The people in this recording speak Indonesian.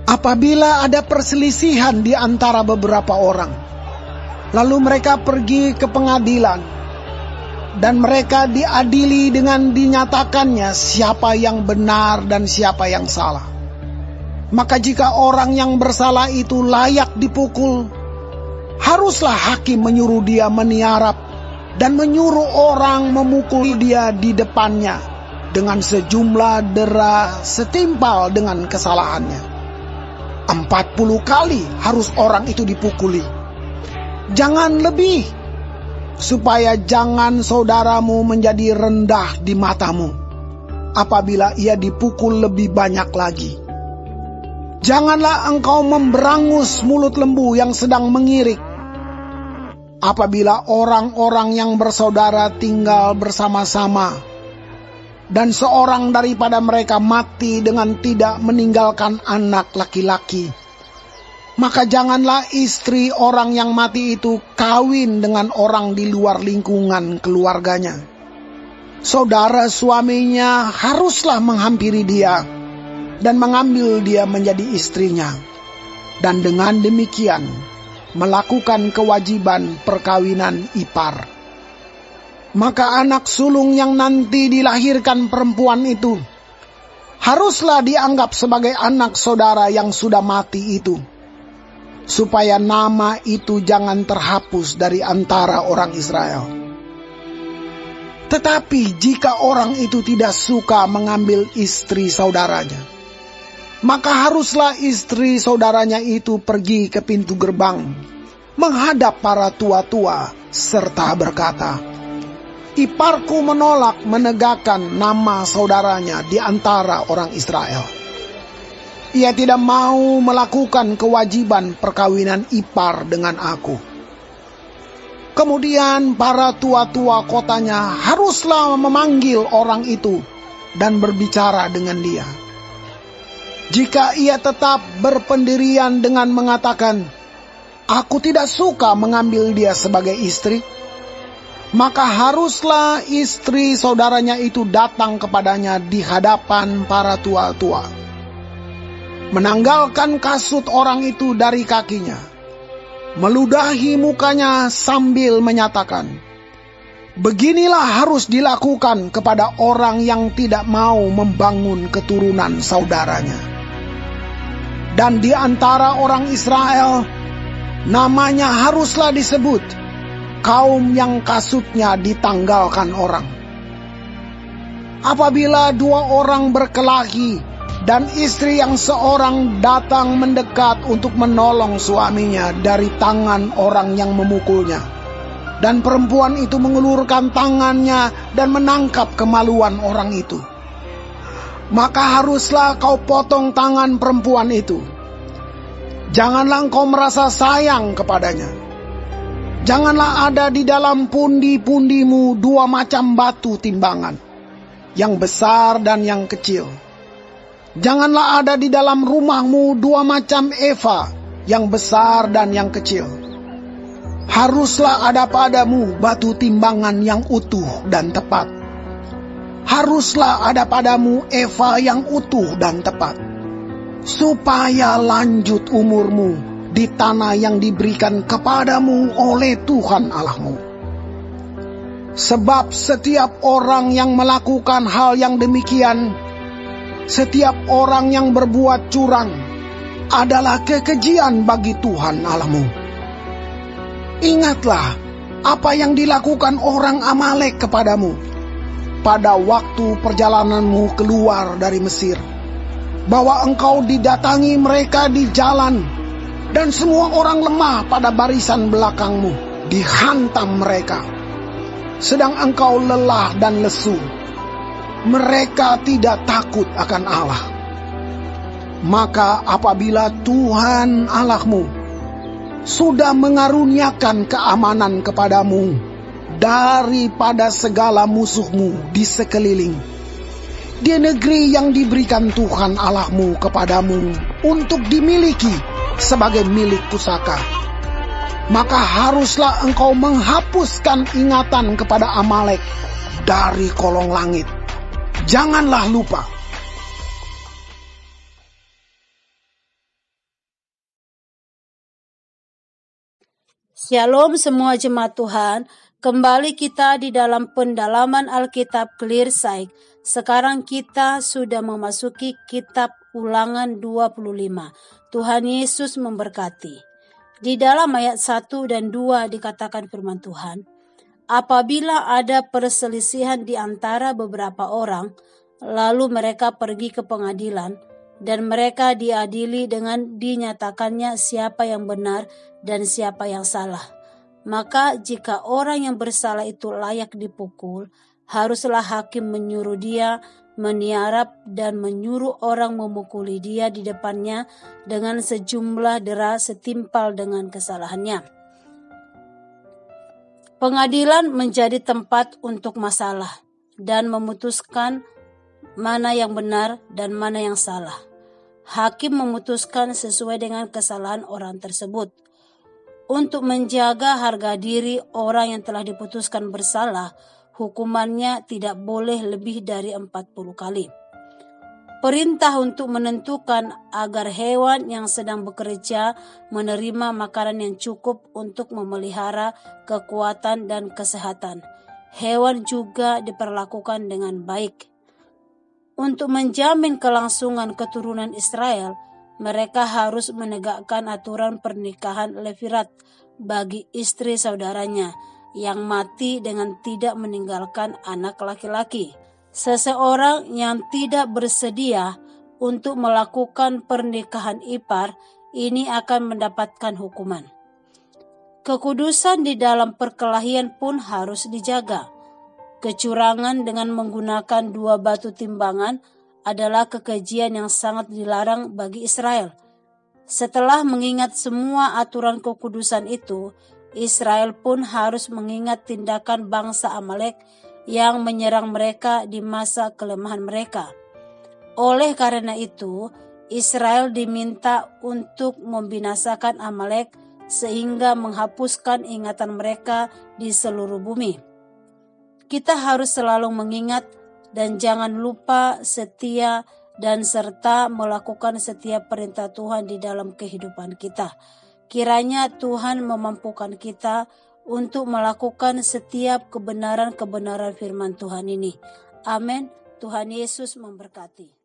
Apabila ada perselisihan di antara beberapa orang, lalu mereka pergi ke pengadilan, dan mereka diadili dengan dinyatakannya siapa yang benar dan siapa yang salah. Maka jika orang yang bersalah itu layak dipukul, haruslah hakim menyuruh dia meniarap dan menyuruh orang memukul dia di depannya dengan sejumlah dera setimpal dengan kesalahannya. 40 kali harus orang itu dipukuli, jangan lebih, supaya jangan saudaramu menjadi rendah di matamu apabila ia dipukul lebih banyak lagi. Janganlah engkau memberangus mulut lembu yang sedang mengirik. Apabila orang-orang yang bersaudara tinggal bersama-sama, dan seorang daripada mereka mati dengan tidak meninggalkan anak laki-laki, maka janganlah istri orang yang mati itu kawin dengan orang di luar lingkungan keluarganya. Saudara suaminya haruslah menghampiri dia dan mengambil dia menjadi istrinya, dan dengan demikian melakukan kewajiban perkawinan ipar. Maka anak sulung yang nanti dilahirkan perempuan itu haruslah dianggap sebagai anak saudara yang sudah mati itu, supaya nama itu jangan terhapus dari antara orang Israel. Tetapi jika orang itu tidak suka mengambil istri saudaranya, maka haruslah istri saudaranya itu pergi ke pintu gerbang, menghadap para tua-tua, serta berkata, "Iparku menolak menegakkan nama saudaranya di antara orang Israel. Ia tidak mau melakukan kewajiban perkawinan ipar dengan aku." Kemudian para tua-tua kotanya haruslah memanggil orang itu dan berbicara dengan dia. Jika ia tetap berpendirian dengan mengatakan, "Aku tidak suka mengambil dia sebagai istri," maka haruslah istri saudaranya itu datang kepadanya di hadapan para tua-tua, menanggalkan kasut orang itu dari kakinya, meludahi mukanya sambil menyatakan, "Beginilah harus dilakukan kepada orang yang tidak mau membangun keturunan saudaranya." Dan di antara orang Israel, namanya haruslah disebut kaum yang kasutnya ditanggalkan orang. Apabila dua orang berkelahi dan istri yang seorang datang mendekat untuk menolong suaminya dari tangan orang yang memukulnya, dan perempuan itu mengulurkan tangannya dan menangkap kemaluan orang itu, maka haruslah kau potong tangan perempuan itu. Janganlah engkau merasa sayang kepadanya. Janganlah ada di dalam pundi-pundimu dua macam batu timbangan, yang besar dan yang kecil. Janganlah ada di dalam rumahmu dua macam eva, yang besar dan yang kecil. Haruslah ada padamu batu timbangan yang utuh dan tepat. Haruslah ada padamu eva yang utuh dan tepat, supaya lanjut umurmu di tanah yang diberikan kepadamu oleh Tuhan Allahmu. Sebab setiap orang yang melakukan hal yang demikian, setiap orang yang berbuat curang, adalah kekejian bagi Tuhan Allahmu. Ingatlah apa yang dilakukan orang Amalek kepadamu pada waktu perjalananmu keluar dari Mesir, bahwa engkau didatangi mereka di jalan, dan semua orang lemah pada barisan belakangmu dihantam mereka, sedang engkau lelah dan lesu. Mereka tidak takut akan Allah. Maka apabila Tuhan Allahmu sudah mengaruniakan keamanan kepadamu daripada segala musuhmu di sekeliling, di negeri yang diberikan Tuhan Allahmu kepadamu untuk dimiliki sebagai milik pusaka, maka haruslah engkau menghapuskan ingatan kepada Amalek dari kolong langit. Janganlah lupa Shalom semua jemaat Tuhan, kembali kita di dalam pendalaman Alkitab Clear Sight. Sekarang kita sudah memasuki kitab Ulangan 25. Tuhan Yesus memberkati. Di dalam ayat 1 dan 2 dikatakan firman Tuhan, apabila ada perselisihan di antara beberapa orang, lalu mereka pergi ke pengadilan, dan mereka diadili dengan dinyatakannya siapa yang benar dan siapa yang salah. Maka jika orang yang bersalah itu layak dipukul, haruslah hakim menyuruh dia meniarap dan menyuruh orang memukuli dia di depannya dengan sejumlah dera setimpal dengan kesalahannya. Pengadilan menjadi tempat untuk masalah dan memutuskan mana yang benar dan mana yang salah. Hakim memutuskan sesuai dengan kesalahan orang tersebut. Untuk menjaga harga diri orang yang telah diputuskan bersalah, hukumannya tidak boleh lebih dari 40 kali. Perintah untuk menentukan agar hewan yang sedang bekerja menerima makanan yang cukup untuk memelihara kekuatan dan kesehatan. Hewan juga diperlakukan dengan baik. Untuk menjamin kelangsungan keturunan Israel, mereka harus menegakkan aturan pernikahan Levirat bagi istri saudaranya yang mati dengan tidak meninggalkan anak laki-laki. Seseorang yang tidak bersedia untuk melakukan pernikahan ipar ini akan mendapatkan hukuman. Kekudusan di dalam perkelahian pun harus dijaga. Kecurangan dengan menggunakan 2 batu timbangan adalah kekejian yang sangat dilarang bagi Israel. Setelah mengingat semua aturan kekudusan itu, Israel pun harus mengingat tindakan bangsa Amalek yang menyerang mereka di masa kelemahan mereka. Oleh karena itu, Israel diminta untuk membinasakan Amalek sehingga menghapuskan ingatan mereka di seluruh bumi. Kita harus selalu mengingat dan jangan lupa setia dan serta melakukan setiap perintah Tuhan di dalam kehidupan kita. Kiranya Tuhan memampukan kita untuk melakukan setiap kebenaran-kebenaran firman Tuhan ini. Amin. Tuhan Yesus memberkati.